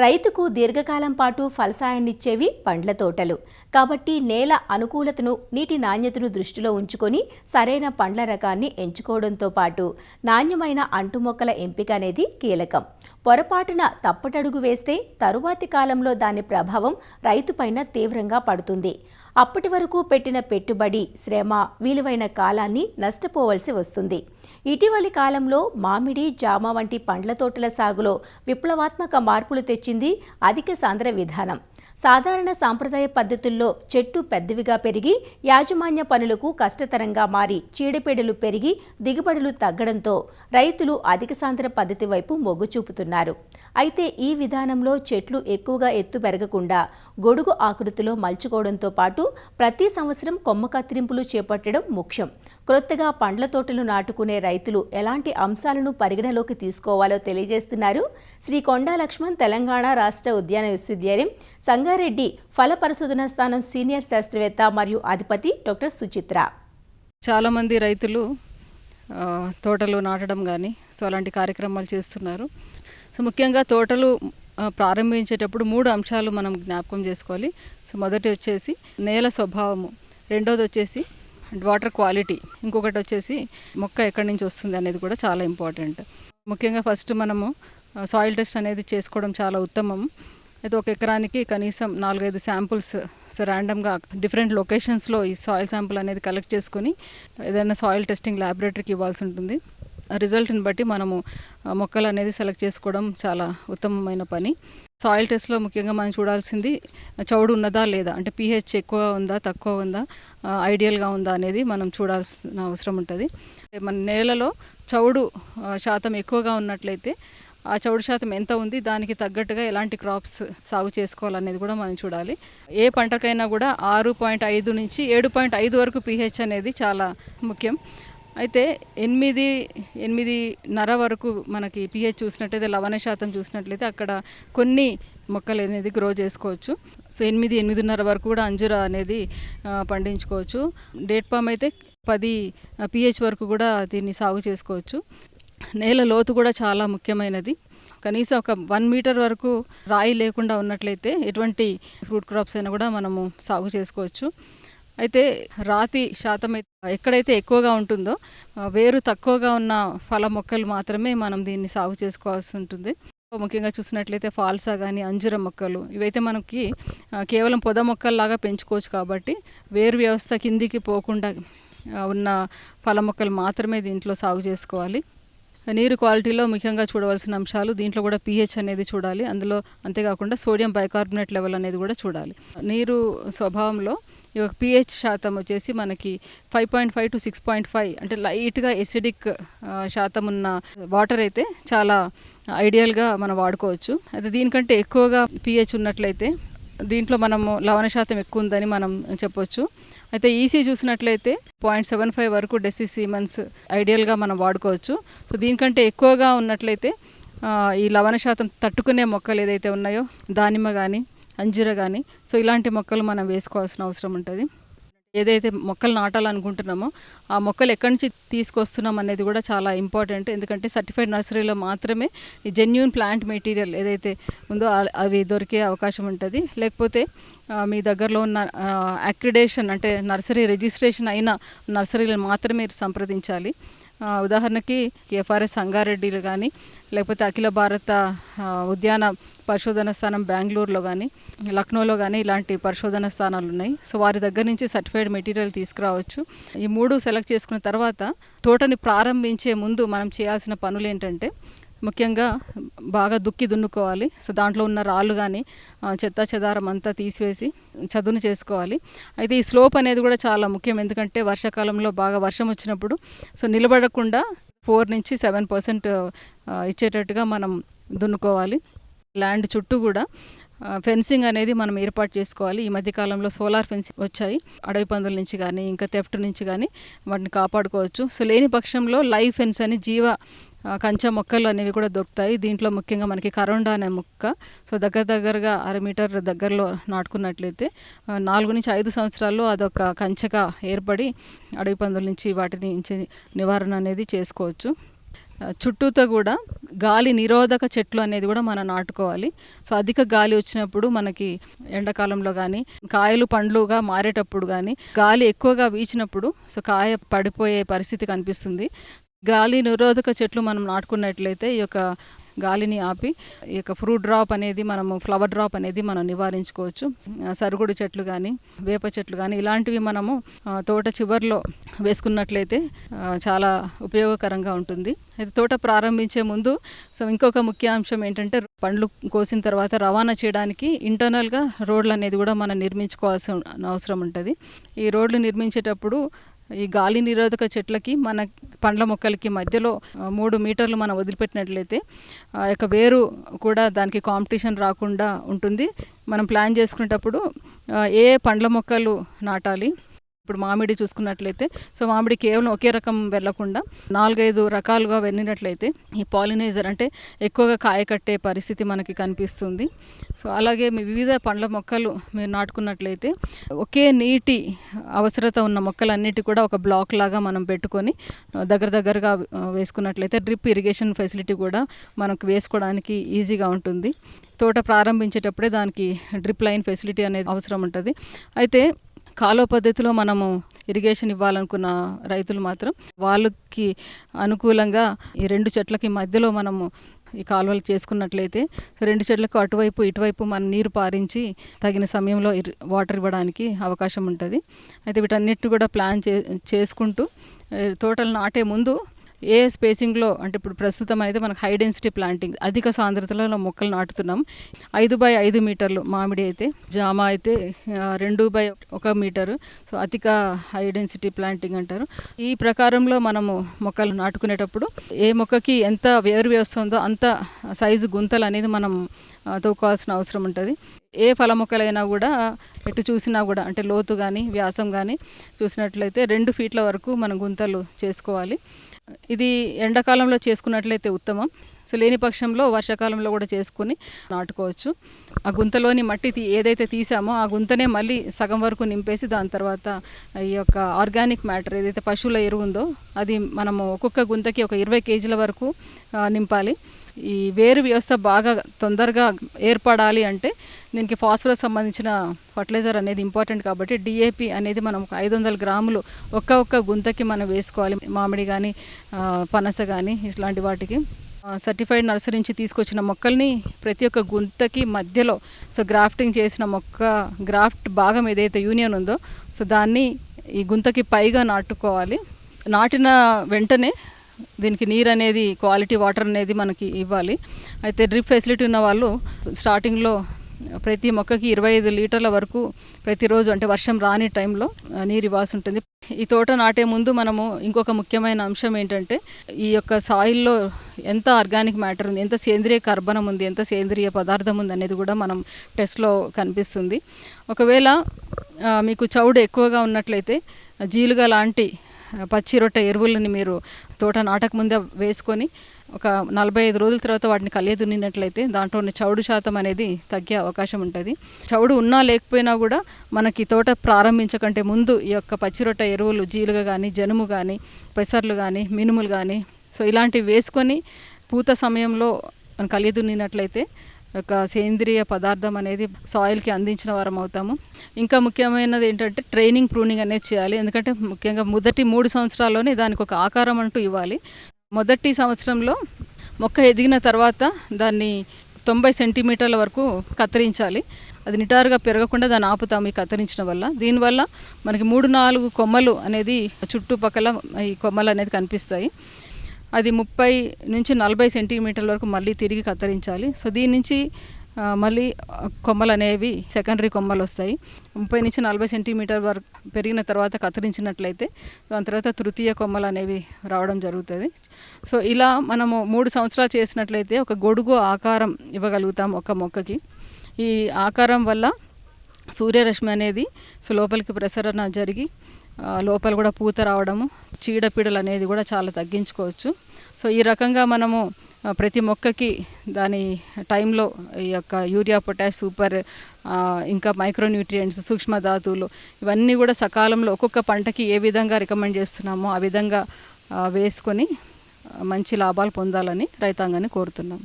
రైతుకు దీర్ఘకాలం పాటు ఫలసాయాన్నిచ్చేవి పండ్ల తోటలు. కాబట్టి నేల అనుకూలతను, నీటి నాణ్యతను దృష్టిలో ఉంచుకొని సరైన పండ్ల రకాన్ని ఎంచుకోవడంతో పాటు నాణ్యమైన అంటుమొక్కల ఎంపిక అనేది కీలకం. పొరపాటున తప్పటడుగు వేస్తే తరువాతి కాలంలో దాని ప్రభావం రైతుపైన తీవ్రంగా పడుతుంది. అప్పటి వరకు పెట్టిన పెట్టుబడి, శ్రమ, విలువైన కాలాన్ని నష్టపోవలసి వస్తుంది. ఇటీవలి కాలంలో మామిడి, జామ వంటి పండ్ల తోటల సాగులో విప్లవాత్మక మార్పులు తెచ్చింది అధిక సాంద్ర విధానం. సాధారణ సాంప్రదాయ పద్ధతుల్లో చెట్టు పెద్దవిగా పెరిగి యాజమాన్య పనులకు కష్టతరంగా మారి చీడపీడలు పెరిగి దిగుబడులు తగ్గడంతో రైతులు అధిక సాంద్ర పద్ధతి వైపు మొగ్గు చూపుతున్నారు. అయితే ఈ విధానంలో చెట్లు ఎక్కువగా ఎత్తు పెరగకుండా గొడుగు ఆకృతిలో మలుచుకోవడంతో పాటు ప్రతి సంవత్సరం కొమ్మ కత్తిరింపులు చేపట్టడం ముఖ్యం. క్రొత్తగా పండ్ల తోటలు నాటుకునే రైతులు ఎలాంటి అంశాలను పరిగణలోకి తీసుకోవాలో తెలియజేస్తున్నారు శ్రీ కొండా లక్ష్మణ్ తెలంగాణ రాష్ట్ర ఉద్యాన విశ్వవిద్యాలయం సంగారెడ్డి ఫల పరిశోధన స్థానం సీనియర్ శాస్త్రవేత్త మరియు అధిపతి డాక్టర్ సుచిత్ర. చాలామంది రైతులు తోటలు నాటడం కానీ అలాంటి కార్యక్రమాలు చేస్తున్నారు. ముఖ్యంగా తోటలు ప్రారంభించేటప్పుడు 3 అంశాలు మనం జ్ఞాపకం చేసుకోవాలి. మొదటి వచ్చేసి నేల స్వభావము, రెండోది వచ్చేసి వాటర్ క్వాలిటీ, ఇంకొకటి వచ్చేసి మొక్క ఎక్కడి నుంచి వస్తుంది అనేది కూడా చాలా ఇంపార్టెంట్. ముఖ్యంగా ఫస్ట్ మనము సాయిల్ టెస్ట్ అనేది చేసుకోవడం చాలా ఉత్తమం. అయితే ఒక ఎకరానికి కనీసం 4-5 శాంపుల్స్ ర్యాండమ్గా డిఫరెంట్ లొకేషన్స్లో ఈ సాయిల్ శాంపుల్ అనేది కలెక్ట్ చేసుకొని ఏదైనా సాయిల్ టెస్టింగ్ ల్యాబొరేటరీకి ఇవ్వాల్సి ఉంటుంది. రిజల్ట్ని బట్టి మనము మొక్కలు అనేది సెలెక్ట్ చేసుకోవడం చాలా ఉత్తమమైన పని. సాయిల్ టెస్ట్లో ముఖ్యంగా మనం చూడాల్సింది చౌడు ఉన్నదా లేదా, అంటే pH ఎక్కువ ఉందా, తక్కువ ఉందా, ఐడియల్గా ఉందా అనేది మనం చూడాల్సిన అవసరం ఉంటుంది. మన నేలలో చౌడు శాతం ఎక్కువగా ఉన్నట్లయితే ఆ చౌడు శాతం ఎంత ఉంది, దానికి తగ్గట్టుగా ఎలాంటి క్రాప్స్ సాగు చేసుకోవాలనేది కూడా మనం చూడాలి. ఏ పంటకైనా కూడా 6.5 నుంచి 7.5 వరకు pH అనేది చాలా ముఖ్యం. అయితే 8.5 వరకు మనకి pH చూసినట్లయితే, లవణ శాతం చూసినట్లయితే అక్కడ కొన్ని మొక్కలు అనేది గ్రో చేసుకోవచ్చు. సో 8-8.5 వరకు కూడా అంజూర అనేది పండించుకోవచ్చు. డేట్ పామ్ అయితే 10 pH వరకు కూడా దీన్ని సాగు చేసుకోవచ్చు. నేల లోతు కూడా చాలా ముఖ్యమైనది. కనీసం ఒక 1 మీటర్ వరకు రాయి లేకుండా ఉన్నట్లయితే ఎటువంటి ఫ్రూట్ క్రాప్స్ అయినా కూడా మనము సాగు చేసుకోవచ్చు. అయితే రాతి శాతం ఎక్కడైతే ఎక్కువగా ఉంటుందో, వేరు తక్కువగా ఉన్న ఫల మొక్కలు మాత్రమే మనం దీన్ని సాగు చేసుకోవాల్సి ఉంటుంది. ముఖ్యంగా చూసినట్లయితే ఫాల్సా కానీ అంజూర మొక్కలు, ఇవైతే మనకి కేవలం పొద మొక్కల్లాగా పెంచుకోవచ్చు. కాబట్టి వేరు వ్యవస్థ కిందికి పోకుండా ఉన్న ఫల మొక్కలు మాత్రమే దీంట్లో సాగు చేసుకోవాలి. నీరు క్వాలిటీలో ముఖ్యంగా చూడవలసిన అంశాలు, దీంట్లో కూడా pH అనేది చూడాలి. అందులో అంతేకాకుండా సోడియం బైకార్బోనేట్ లెవెల్ అనేది కూడా చూడాలి. నీరు స్వభావంలో ఈ pH శాతం వచ్చేసి మనకి 5.5 to 6.5, అంటే లైట్గా ఎసిడిక్ శాతం ఉన్న వాటర్ అయితే చాలా ఐడియల్గా మనం వాడుకోవచ్చు. అయితే దీనికంటే ఎక్కువగా pH ఉన్నట్లయితే దీంట్లో మనము లవణ శాతం ఎక్కువ ఉందని మనం చెప్పొచ్చు. అయితే ఈసీ చూసినట్లయితే 0.75 వరకు డెసిసీమన్స్ ఐడియల్గా మనం వాడుకోవచ్చు. సో దీనికంటే ఎక్కువగా ఉన్నట్లయితే ఈ లవణ శాతం తట్టుకునే మొక్కలు ఏదైతే ఉన్నాయో, దానిమ్మ కానీ అంజూర కానీ, సో ఇలాంటి మొక్కలు మనం వేసుకోవాల్సిన అవసరం ఉంటుంది. ఏదైతే మొక్కలు నాటాలనుకుంటున్నామో ఆ మొక్కలు ఎక్కడి నుంచి తీసుకొస్తున్నాం అనేది కూడా చాలా ఇంపార్టెంట్. ఎందుకంటే సర్టిఫైడ్ నర్సరీలో మాత్రమే ఈ జెన్యూన్ ప్లాంట్ మెటీరియల్ ఏదైతే ఉందో అవి దొరికే అవకాశం ఉంటుంది. లేకపోతే మీ దగ్గరలో ఉన్న అక్రిడేషన్, అంటే నర్సరీ రిజిస్ట్రేషన్ అయిన నర్సరీలను మాత్రమే మీరు సంప్రదించాలి. ఉదాహరణకి FRS సంగారెడ్డిలో కానీ, లేకపోతే అఖిల భారత ఉద్యాన పరిశోధన స్థానం బెంగళూరులో కానీ, లక్నోలో కానీ ఇలాంటి పరిశోధన స్థానాలు ఉన్నాయి. సో వారి దగ్గర నుంచి సర్టిఫైడ్ మెటీరియల్ తీసుకురావచ్చు. ఈ 3 సెలెక్ట్ చేసుకున్న తర్వాత తోటని ప్రారంభించే ముందు మనం చేయాల్సిన పనులు ఏంటంటే, ముఖ్యంగా బాగా దున్నుకోవాలి. సో దాంట్లో ఉన్న రాళ్ళు కానీ చెత్త చెదారం అంతా తీసివేసి చదును చేసుకోవాలి. అయితే ఈ స్లోప్ అనేది కూడా చాలా ముఖ్యం. ఎందుకంటే వర్షాకాలంలో బాగా వర్షం వచ్చినప్పుడు సో నిలబడకుండా 4 నుంచి 7% ఇచ్చేటట్టుగా మనం దున్నుకోవాలి. ల్యాండ్ చుట్టూ కూడా ఫెన్సింగ్ అనేది మనం ఏర్పాటు చేసుకోవాలి. ఈ మధ్యకాలంలో సోలార్ ఫెన్సింగ్ వచ్చాయి. అడవి పందుల నుంచి కానీ, ఇంకా థెఫ్ట్ నుంచి కానీ వాటిని కాపాడుకోవచ్చు. సో లేని పక్షంలో లైవ్ ఫెన్స్ అని జీవ కంచె మొక్కలు అనేవి కూడా దొరుకుతాయి. దీంట్లో ముఖ్యంగా మనకి కరోండా అనే మొక్క సో దగ్గరగా 1/2 మీటర్ దగ్గరలో నాటుకున్నట్లయితే 4 నుంచి 5 సంవత్సరాల్లో అదొక కంచెగా ఏర్పడి అడవి పందుల నుంచి వాటిని నివారణ అనేది చేసుకోవచ్చు. చుట్టూతో కూడా గాలి నిరోధక చెట్లు అనేది కూడా మనం నాటుకోవాలి. సో అధిక గాలి వచ్చినప్పుడు మనకి ఎండాకాలంలో కానీ కాయలు పండ్లుగా మారేటప్పుడు కానీ గాలి ఎక్కువగా వీచినప్పుడు సో కాయ పడిపోయే పరిస్థితి కనిపిస్తుంది. గాలి నిరోధక చెట్లు మనం నాటుకున్నట్లయితే ఈ యొక్క గాలిని ఆపి ఈ యొక్క ఫ్రూట్ డ్రాప్ అనేది మనము ఫ్లవర్ డ్రాప్ అనేది మనం నివారించుకోవచ్చు. సరుగుడు చెట్లు కానీ వేప చెట్లు కానీ ఇలాంటివి మనము తోట చివర్లో వేసుకున్నట్లయితే చాలా ఉపయోగకరంగా ఉంటుంది. అయితే తోట ప్రారంభించే ముందు సో ఇంకొక ముఖ్య అంశం ఏంటంటే పండ్లు కోసిన తర్వాత రవాణా చేయడానికి ఇంటర్నల్గా రోడ్లు అనేది కూడా మనం నిర్మించుకోవాల్సిన అవసరం ఉంటుంది. ఈ రోడ్లు నిర్మించేటప్పుడు ఈ గాలి నిరోధక చెట్లకి మన పండ్ల మొక్కలకి మధ్యలో 3 మీటర్లు మనం వదిలిపెట్టినట్లయితే ఆ యొక్క వేరు కూడా దానికి కాంపిటీషన్ రాకుండా ఉంటుంది. మనం ప్లాన్ చేసుకునేటప్పుడు ఏ పండ్ల మొక్కలు నాటాలి, ఇప్పుడు మామిడి చూసుకున్నట్లయితే సో మామిడి కేవలం ఒకే రకం వెళ్ళకుండా 4-5 రకాలుగా వెళ్ళినట్లయితే ఈ పాలినైజర్ అంటే ఎక్కువగా కాయ కట్టే పరిస్థితి మనకి కనిపిస్తుంది. సో అలాగే మీ వివిధ పండ్ల మొక్కలు మీరు నాటుకున్నట్లయితే ఒకే నీటి అవసరత ఉన్న మొక్కలన్నిటి కూడా ఒక బ్లాక్ లాగా మనం పెట్టుకొని దగ్గరగా వేసుకున్నట్లయితే డ్రిప్ ఇరిగేషన్ ఫెసిలిటీ కూడా మనకు వేసుకోవడానికి ఈజీగా ఉంటుంది. తోట ప్రారంభించేటప్పుడే దానికి డ్రిప్ లైన్ ఫెసిలిటీ అనేది అవసరం ఉంటుంది. అయితే కాలువ పద్ధతిలో మనము ఇరిగేషన్ ఇవ్వాలనుకున్న రైతులు మాత్రం వాళ్ళకి అనుకూలంగా ఈ 2 చెట్లకి మధ్యలో మనము ఈ కాలువలు చేసుకున్నట్లయితే 2 చెట్లకు అటువైపు ఇటువైపు మనం నీరు పారించి తగిన సమయంలో వాటర్ ఇవ్వడానికి అవకాశం ఉంటుంది. అయితే వీటన్నిటిని కూడా ప్లాన్ చేసుకుంటూ తోటలు నాటే ముందు ఏ స్పేసింగ్లో అంటే ఇప్పుడు ప్రస్తుతం అయితే మనకు హై డెన్సిటీ ప్లాంటింగ్ అధిక సాంద్రతలో మొక్కలు నాటుతున్నాం. 5x5 మీటర్లు మామిడి అయితే, జామ అయితే 2x1 మీటరు. సో అధిక హై డెన్సిటీ ప్లాంటింగ్ అంటారు. ఈ ప్రకారంలో మనము మొక్కలు నాటుకునేటప్పుడు ఏ మొక్కకి ఎంత వేరు వ్యవస్థ ఉందో అంత సైజు గుంతలు అనేది మనం తవ్వుకోవాల్సిన అవసరం ఉంటుంది. ఏ ఫల మొక్కలైనా కూడా ఎటు చూసినా కూడా అంటే లోతు కానీ వ్యాసం కానీ చూసినట్లయితే 2 ఫీట్ల వరకు మనం గుంతలు చేసుకోవాలి. ఇది ఎండాకాలంలో చేసుకున్నట్లయితే ఉత్తమం. సో లేని పక్షంలో వర్షాకాలంలో కూడా చేసుకుని నాటుకోవచ్చు. ఆ గుంతలోని మట్టి ఏదైతే తీసామో ఆ గుంతనే మళ్ళీ సగం వరకు నింపేసి దాని తర్వాత ఈ యొక్క ఆర్గానిక్ మ్యాటర్ ఏదైతే పశువుల ఎరువు ఉందో అది మనము ఒక్కొక్క గుంతకి ఒక 20 కేజీల వరకు నింపాలి. ఈ వేరు వ్యవస్థ బాగా తొందరగా ఏర్పడాలి అంటే దీనికి ఫాస్ఫరస్ సంబంధించిన ఫర్టిలైజర్ అనేది ఇంపార్టెంట్ కాబట్టి DAP అనేది మనం 500 గ్రాములు ఒక్క గుంతకి మనం వేసుకోవాలి. మామిడి కానీ పనస కానీ ఇట్లాంటి వాటికి సర్టిఫైడ్ నర్సరీ నుంచి తీసుకొచ్చిన మొక్కల్ని ప్రతి ఒక్క గుంతకి మధ్యలో సో గ్రాఫ్టింగ్ చేసిన మొక్క గ్రాఫ్ట్ భాగం ఏదైతే యూనియన్ ఉందో సో దాన్ని ఈ గుంతకి పైగా నాటుకోవాలి. నాటిన వెంటనే దీనికి నీరు అనేది క్వాలిటీ వాటర్ అనేది మనకి ఇవ్వాలి. అయితే డ్రిప్ ఫెసిలిటీ ఉన్న వాళ్ళు స్టార్టింగ్లో ప్రతి మొక్కకి 25 లీటర్ల వరకు ప్రతిరోజు అంటే వర్షం రాని టైంలో నీరు ఇవ్వాల్సి ఉంటుంది. ఈ తోట నాటే ముందు మనము ఇంకొక ముఖ్యమైన అంశం ఏంటంటే ఈ యొక్క సాయిల్లో ఎంత ఆర్గానిక్ మ్యాటర్ ఉంది, ఎంత సేంద్రియ కర్బనం ఉంది, ఎంత సేంద్రియ పదార్థం ఉంది అనేది కూడా మనం టెస్ట్లో కనిపిస్తుంది. ఒకవేళ మీకు చౌడు ఎక్కువగా ఉన్నట్లయితే జీలుగా లాంటి పచ్చి రొట్టె ఎరువులని మీరు తోట నాటక ముందే వేసుకొని ఒక 45 రోజుల తర్వాత వాటిని కలియదున్నినట్లయితే దాంట్లో ఉన్న చౌడు శాతం అనేది తగ్గే అవకాశం ఉంటుంది. చౌడు ఉన్నా లేకపోయినా కూడా మనకి తోట ప్రారంభించకంటే ముందు ఈ యొక్క పచ్చి రొట్టె ఎరువులు జీలుగా కానీ జనుము కానీ పెసర్లు కానీ మినుములు కానీ సో ఇలాంటివి వేసుకొని పూత సమయంలో మనం కలియదున్నినట్లయితే ఒక సేంద్రియ పదార్థం అనేది సాయిల్కి అందించిన వారం అవుతాము. ఇంకా ముఖ్యమైనది ఏంటంటే ట్రైనింగ్ ప్రూనింగ్ అనేది చేయాలి. ఎందుకంటే ముఖ్యంగా మొదటి 3 సంవత్సరాల్లోనే దానికి ఒక ఆకారం అంటూ ఇవ్వాలి. మొదటి సంవత్సరంలో మొక్క ఎదిగిన తర్వాత దాన్ని 90 సెంటీమీటర్ల వరకు కత్తిరించాలి. అది నిటారుగా పెరగకుండా దాన్ని ఆపుతాము ఈ కత్తిరించడం వల్ల. దీనివల్ల మనకి 3-4 కొమ్మలు అనేది చుట్టుపక్కల ఈ కొమ్మలు అనేది కనిపిస్తాయి. అది 30 నుంచి 40 సెంటీమీటర్ల వరకు మళ్ళీ తిరిగి కత్తిరించాలి. సో దీని నుంచి మళ్ళీ కొమ్మలు అనేవి సెకండరీ కొమ్మలు వస్తాయి. 30 నుంచి 40 సెంటీమీటర్ వరకు పెరిగిన తర్వాత కత్తిరించినట్లయితే దాని తర్వాత తృతీయ కొమ్మలు అనేవి రావడం జరుగుతుంది. సో ఇలా మనము 3 సంవత్సరాలు చేసినట్లయితే ఒక గొడుగు ఆకారం ఇవ్వగలుగుతాం ఒక మొక్కకి. ఈ ఆకారం వల్ల సూర్యరశ్మి అనేది సో లోపలికి ప్రసరణ జరిగి లోపల కూడా పూత రావడము, చీడపీడలు అనేది కూడా చాలా తగ్గించుకోవచ్చు. సో ఈ రకంగా మనము ప్రతి మొక్కకి దాని టైంలో ఈ యొక్క యూరియా, పొటాష్, సూపర్ ఇంకా మైక్రోన్యూట్రియంట్స్, సూక్ష్మధాతువులు ఇవన్నీ కూడా సకాలంలో ఒక్కొక్క పంటకి ఏ విధంగా రికమెండ్ చేస్తున్నామో ఆ విధంగా వేసుకొని మంచి లాభాలు పొందాలని రైతాంగాన్ని కోరుతున్నాం.